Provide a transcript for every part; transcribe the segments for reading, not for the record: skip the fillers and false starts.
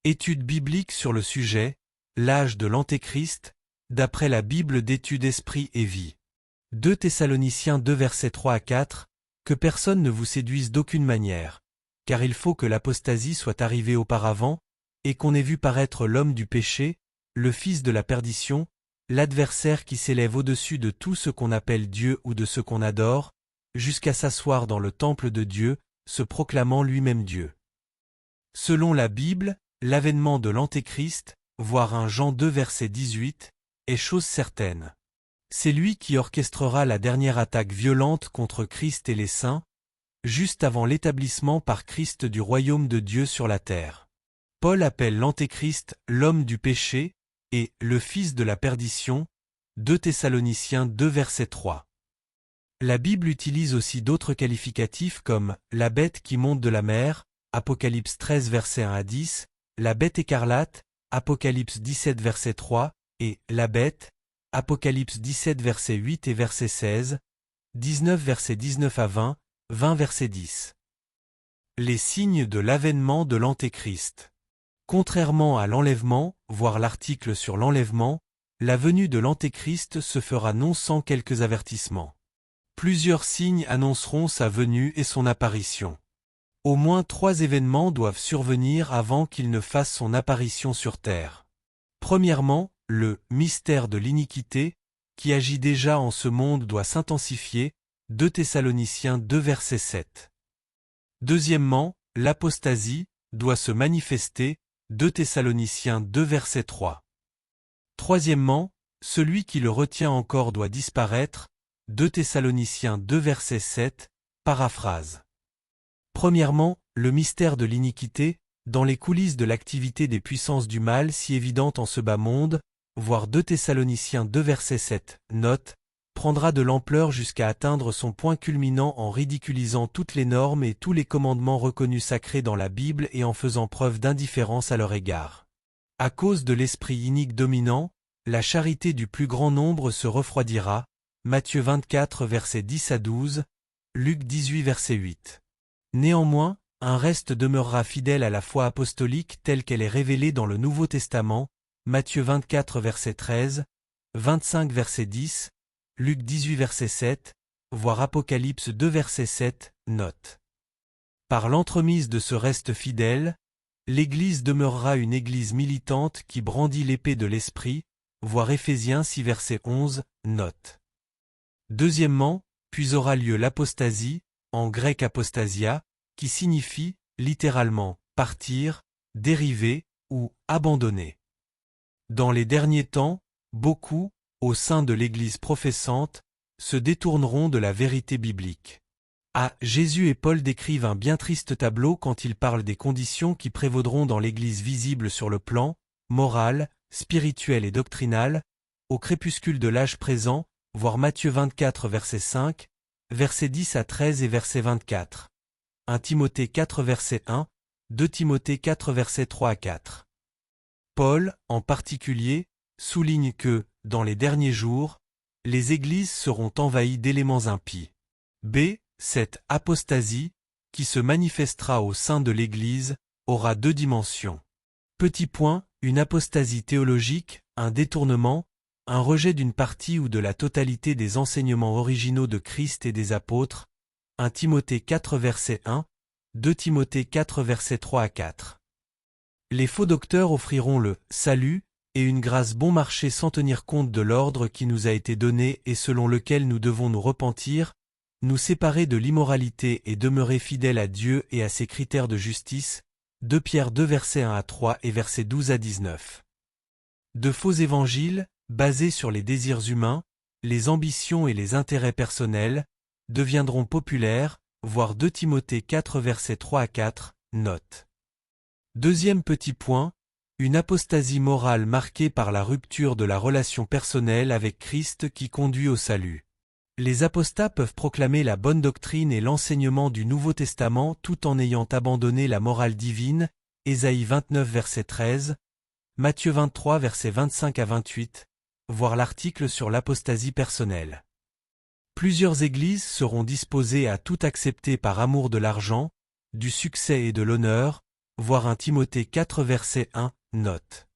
Étude biblique sur le sujet, l'âge de l'Antéchrist, d'après la Bible d'études Esprit et Vie. 2 Thessaloniciens 2 versets 3 à 4, que personne ne vous séduise d'aucune manière, car il faut que l'apostasie soit arrivée auparavant, et qu'on ait vu paraître l'homme du péché, le fils de la perdition, l'adversaire qui s'élève au-dessus de tout ce qu'on appelle Dieu ou de ce qu'on adore, jusqu'à s'asseoir dans le temple de Dieu, se proclamant lui-même Dieu. Selon la Bible, l'avènement de l'Antéchrist, voire 1 Jean 2 verset 18, est chose certaine. C'est lui qui orchestrera la dernière attaque violente contre Christ et les saints, juste avant l'établissement par Christ du royaume de Dieu sur la terre. Paul appelle l'Antéchrist l'homme du péché et le fils de la perdition, 2 Thessaloniciens 2 verset 3. La Bible utilise aussi d'autres qualificatifs comme la bête qui monte de la mer, Apocalypse 13 verset 1 à 10, la bête écarlate, Apocalypse 17 verset 3, et la bête, Apocalypse 17 verset 8 et verset 16, 19 verset 19 à 20, 20 verset 10. Les signes de l'avènement de l'Antéchrist. Contrairement à l'enlèvement, voire l'article sur l'enlèvement, la venue de l'Antéchrist se fera non sans quelques avertissements. Plusieurs signes annonceront sa venue et son apparition. Au moins 3 événements doivent survenir avant qu'il ne fasse son apparition sur terre. Premièrement, le mystère de l'iniquité, qui agit déjà en ce monde doit s'intensifier, 2 Thessaloniciens 2 verset 7. Deuxièmement, l'apostasie doit se manifester, 2 Thessaloniciens 2 verset 3. Troisièmement, celui qui le retient encore doit disparaître, 2 Thessaloniciens 2 verset 7, paraphrase. Premièrement, le mystère de l'iniquité, dans les coulisses de l'activité des puissances du mal si évidente en ce bas monde, voire 2 Thessaloniciens 2 verset 7, note, prendra de l'ampleur jusqu'à atteindre son point culminant en ridiculisant toutes les normes et tous les commandements reconnus sacrés dans la Bible et en faisant preuve d'indifférence à leur égard. À cause de l'esprit inique dominant, la charité du plus grand nombre se refroidira, Matthieu 24 verset 10 à 12, Luc 18 verset 8. Néanmoins, un reste demeurera fidèle à la foi apostolique telle qu'elle est révélée dans le Nouveau Testament, Matthieu 24 verset 13, 25 verset 10, Luc 18 verset 7, voire Apocalypse 2 verset 7, note. Par l'entremise de ce reste fidèle, l'Église demeurera une Église militante qui brandit l'épée de l'Esprit, voire Éphésiens 6 verset 11, note. Deuxièmement, puis aura lieu l'apostasie, en grec apostasia, qui signifie, littéralement, partir, dériver ou abandonner. Dans les derniers temps, beaucoup, au sein de l'Église professante, se détourneront de la vérité biblique. Jésus et Paul décrivent un bien triste tableau quand ils parlent des conditions qui prévaudront dans l'Église visible sur le plan moral, spirituel et doctrinal, au crépuscule de l'âge présent, voir Matthieu 24 verset 5, versets 10 à 13 et verset 24. 1 Timothée 4 verset 1, 2 Timothée 4 verset 3 à 4. Paul, en particulier, souligne que, dans les derniers jours, les églises seront envahies d'éléments impies. Cette apostasie, qui se manifestera au sein de l'Église, aura 2 dimensions. Petit point, une apostasie théologique, un détournement, un rejet d'une partie ou de la totalité des enseignements originaux de Christ et des apôtres, 1 Timothée 4 verset 1, 2 Timothée 4 verset 3 à 4. Les faux docteurs offriront le salut et une grâce bon marché sans tenir compte de l'ordre qui nous a été donné et selon lequel nous devons nous repentir, nous séparer de l'immoralité et demeurer fidèles à Dieu et à ses critères de justice, 2 Pierre 2 versets 1 à 3 et versets 12 à 19. De faux évangiles, basés sur les désirs humains, les ambitions et les intérêts personnels, deviendront populaires, voire 2 Timothée 4 versets 3 à 4, note. Deuxième petit point, une apostasie morale marquée par la rupture de la relation personnelle avec Christ qui conduit au salut. Les apostats peuvent proclamer la bonne doctrine et l'enseignement du Nouveau Testament tout en ayant abandonné la morale divine, Ésaïe 29 verset 13, Matthieu 23 versets 25 à 28, voir l'article sur l'apostasie personnelle. Plusieurs églises seront disposées à tout accepter par amour de l'argent, du succès et de l'honneur, voir 1 Timothée 4 verset 1, note.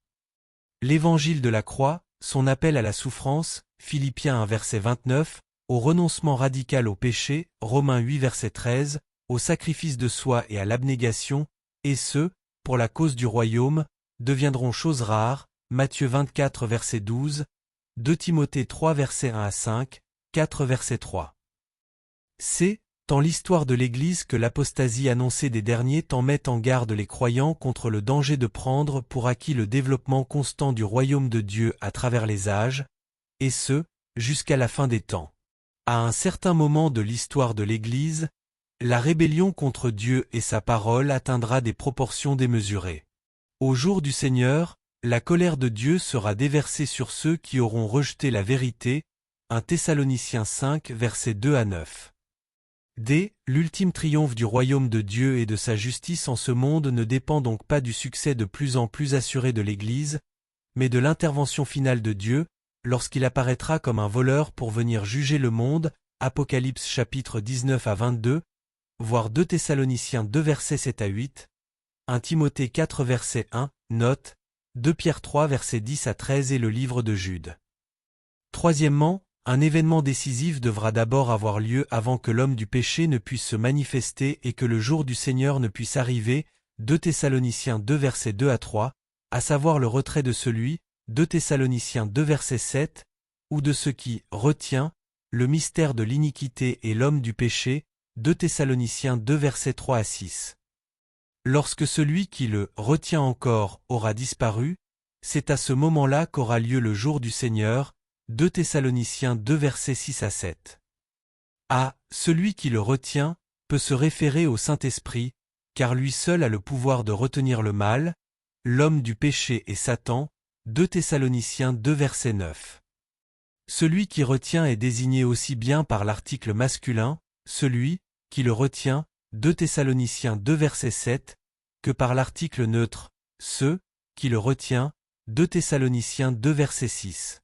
L'évangile de la croix, son appel à la souffrance, Philippiens 1 verset 29, au renoncement radical au péché, Romains 8 verset 13, au sacrifice de soi et à l'abnégation, et ce, pour la cause du royaume, deviendront choses rares, Matthieu 24 verset 12, 2 Timothée 3 verset 1 à 5, 4 verset 3. C'est, tant l'histoire de l'Église que l'apostasie annoncée des derniers temps met en garde les croyants contre le danger de prendre pour acquis le développement constant du royaume de Dieu à travers les âges, et ce, jusqu'à la fin des temps. À un certain moment de l'histoire de l'Église, la rébellion contre Dieu et sa parole atteindra des proportions démesurées. Au jour du Seigneur, la colère de Dieu sera déversée sur ceux qui auront rejeté la vérité, 1 Thessaloniciens 5 versets 2 à 9. L'ultime triomphe du royaume de Dieu et de sa justice en ce monde ne dépend donc pas du succès de plus en plus assuré de l'Église, mais de l'intervention finale de Dieu, lorsqu'il apparaîtra comme un voleur pour venir juger le monde, Apocalypse chapitre 19 à 22, voir 2 Thessaloniciens 2 versets 7 à 8, 1 Timothée 4 verset 1, note, 2 Pierre 3 versets 10 à 13 et le livre de Jude. Troisièmement, un événement décisif devra d'abord avoir lieu avant que l'homme du péché ne puisse se manifester et que le jour du Seigneur ne puisse arriver, 2 Thessaloniciens 2 versets 2 à 3, à savoir le retrait de celui, 2 Thessaloniciens 2 verset 7, ou de ce qui retient le mystère de l'iniquité et l'homme du péché, 2 Thessaloniciens 2 versets 3 à 6. Lorsque celui qui le retient encore aura disparu, c'est à ce moment-là qu'aura lieu le jour du Seigneur, 2 Thessaloniciens 2 versets 6 à 7. Celui qui le retient peut se référer au Saint-Esprit, car lui seul a le pouvoir de retenir le mal, l'homme du péché et Satan, 2 Thessaloniciens 2 verset 9. Celui qui retient est désigné aussi bien par l'article masculin, celui qui le retient, 2 Thessaloniciens 2 verset 7, que par l'article neutre, ce qui le retient, 2 Thessaloniciens 2 verset 6.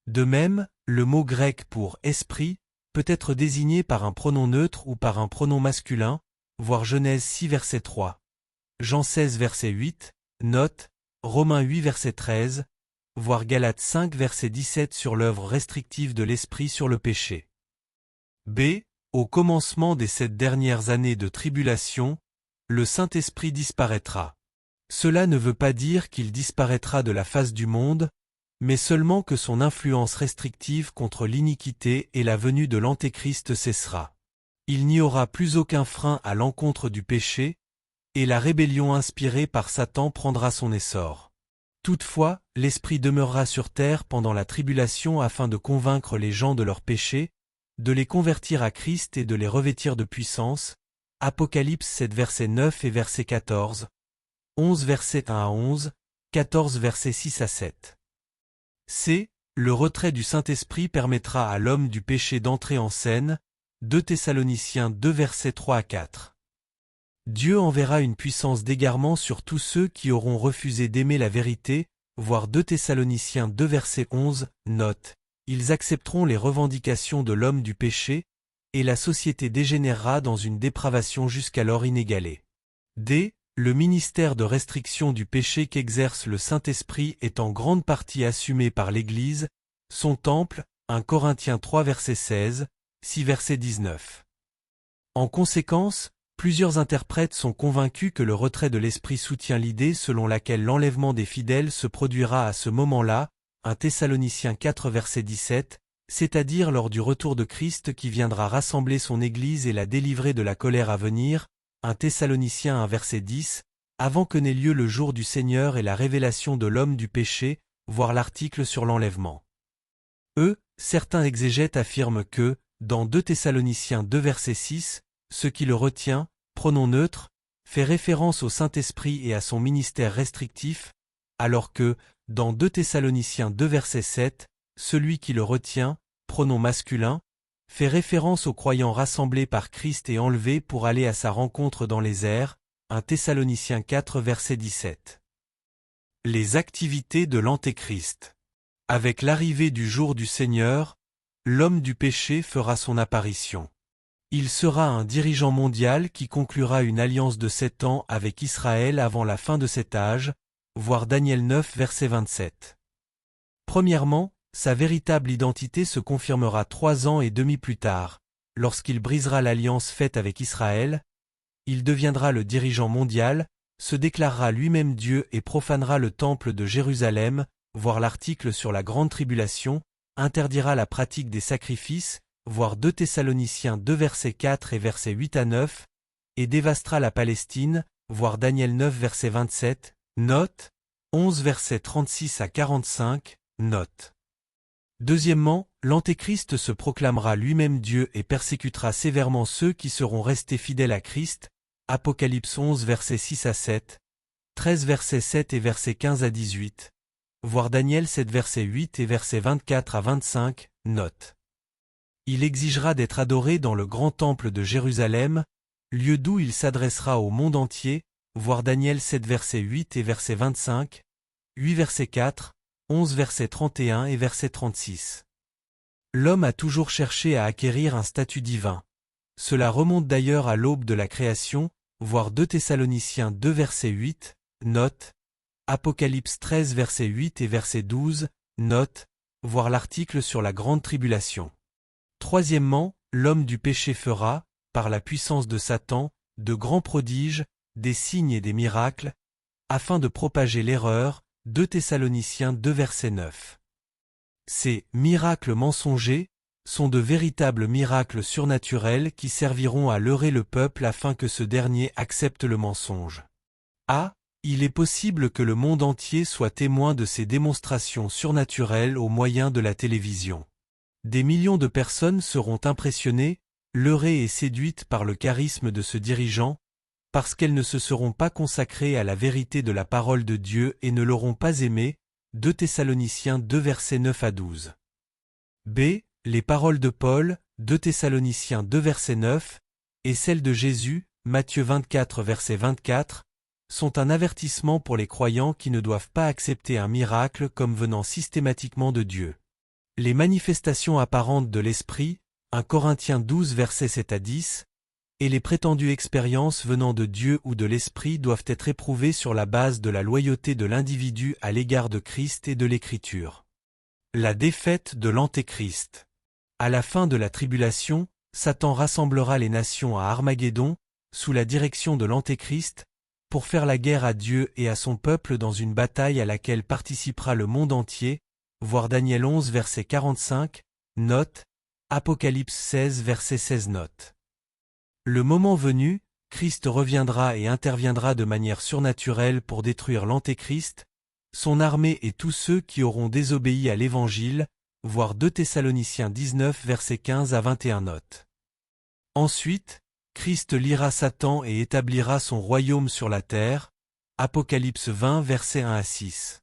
De même, le mot grec pour « esprit » peut être désigné par un pronom neutre ou par un pronom masculin, voir Genèse 6 verset 3, Jean 16 verset 8, note, Romains 8 verset 13, voir Galates 5 verset 17 sur l'œuvre restrictive de l'esprit sur le péché. Au commencement des 7 dernières années de tribulation, le Saint-Esprit disparaîtra. Cela ne veut pas dire qu'il disparaîtra de la face du monde, mais seulement que son influence restrictive contre l'iniquité et la venue de l'Antéchrist cessera. Il n'y aura plus aucun frein à l'encontre du péché, et la rébellion inspirée par Satan prendra son essor. Toutefois, l'Esprit demeurera sur terre pendant la tribulation afin de convaincre les gens de leur péché, de les convertir à Christ et de les revêtir de puissance. Apocalypse 7 verset 9 et verset 14, 11 verset 1 à 11, 14 verset 6 à 7. Le retrait du Saint-Esprit permettra à l'homme du péché d'entrer en scène, 2 Thessaloniciens 2 versets 3 à 4. Dieu enverra une puissance d'égarement sur tous ceux qui auront refusé d'aimer la vérité, voir 2 Thessaloniciens 2 verset 11, note, ils accepteront les revendications de l'homme du péché, et la société dégénérera dans une dépravation jusqu'alors inégalée. Le ministère de restriction du péché qu'exerce le Saint-Esprit est en grande partie assumé par l'Église, son temple, 1 Corinthiens 3 verset 16, 6 verset 19. En conséquence, plusieurs interprètes sont convaincus que le retrait de l'Esprit soutient l'idée selon laquelle l'enlèvement des fidèles se produira à ce moment-là, 1 Thessaloniciens 4 verset 17, c'est-à-dire lors du retour de Christ qui viendra rassembler son Église et la délivrer de la colère à venir, 1 Thessaloniciens 1 verset 10, avant que n'ait lieu le jour du Seigneur et la révélation de l'homme du péché, voir l'article sur l'enlèvement. Certains exégètes affirment que, dans 2 Thessaloniciens 2 verset 6, ce qui le retient, pronom neutre, fait référence au Saint-Esprit et à son ministère restrictif, alors que, dans 2 Thessaloniciens 2 verset 7, celui qui le retient, pronom masculin, fait référence aux croyants rassemblés par Christ et enlevés pour aller à sa rencontre dans les airs, 1 Thessaloniciens 4 verset 17. Les activités de l'Antéchrist. Avec l'arrivée du jour du Seigneur, l'homme du péché fera son apparition. Il sera un dirigeant mondial qui conclura une alliance de 7 ans avec Israël avant la fin de cet âge, voir Daniel 9 verset 27. Premièrement, sa véritable identité se confirmera 3 ans et demi plus tard, lorsqu'il brisera l'alliance faite avec Israël. Il deviendra le dirigeant mondial, se déclarera lui-même Dieu et profanera le temple de Jérusalem, voir l'article sur la grande tribulation, interdira la pratique des sacrifices, voir 2 Thessaloniciens 2 versets 4 et versets 8 à 9, et dévastera la Palestine, voir Daniel 9 verset 27, note, 11 versets 36 à 45, note. Deuxièmement, l'Antéchrist se proclamera lui-même Dieu et persécutera sévèrement ceux qui seront restés fidèles à Christ, Apocalypse 11 versets 6 à 7, 13 versets 7 et versets 15 à 18, voir Daniel 7 versets 8 et versets 24 à 25, note. Il exigera d'être adoré dans le grand temple de Jérusalem, lieu d'où il s'adressera au monde entier, voir Daniel 7 versets 8 et versets 25, 8 versets 4, 11 versets 31 et verset 36. L'homme a toujours cherché à acquérir un statut divin. Cela remonte d'ailleurs à l'aube de la création, voir 2 Thessaloniciens 2 verset 8, note, Apocalypse 13 verset 8 et verset 12, note, voir l'article sur la grande tribulation. Troisièmement, l'homme du péché fera, par la puissance de Satan, de grands prodiges, des signes et des miracles, afin de propager l'erreur, 2 Thessaloniciens 2 verset 9. Ces « miracles mensongers » sont de véritables miracles surnaturels qui serviront à leurrer le peuple afin que ce dernier accepte le mensonge. Il est possible que le monde entier soit témoin de ces démonstrations surnaturelles au moyen de la télévision. Des millions de personnes seront impressionnées, leurrées et séduites par le charisme de ce dirigeant, parce qu'elles ne se seront pas consacrées à la vérité de la parole de Dieu et ne l'auront pas aimé, 2 Thessaloniciens 2 versets 9 à 12. Les paroles de Paul, 2 Thessaloniciens 2 verset 9, et celles de Jésus, Matthieu 24 verset 24, sont un avertissement pour les croyants qui ne doivent pas accepter un miracle comme venant systématiquement de Dieu. Les manifestations apparentes de l'Esprit, 1 Corinthiens 12 versets 7 à 10, et les prétendues expériences venant de Dieu ou de l'Esprit doivent être éprouvées sur la base de la loyauté de l'individu à l'égard de Christ et de l'Écriture. La défaite de l'Antéchrist. À la fin de la tribulation, Satan rassemblera les nations à Armageddon, sous la direction de l'Antéchrist, pour faire la guerre à Dieu et à son peuple dans une bataille à laquelle participera le monde entier, voir Daniel 11 verset 45, note, Apocalypse 16 verset 16 note. Le moment venu, Christ reviendra et interviendra de manière surnaturelle pour détruire l'Antéchrist, son armée et tous ceux qui auront désobéi à l'Évangile, voir 2 Thessaloniciens 19 versets 15 à 21 notes. Ensuite, Christ liera Satan et établira son royaume sur la terre, Apocalypse 20 versets 1 à 6.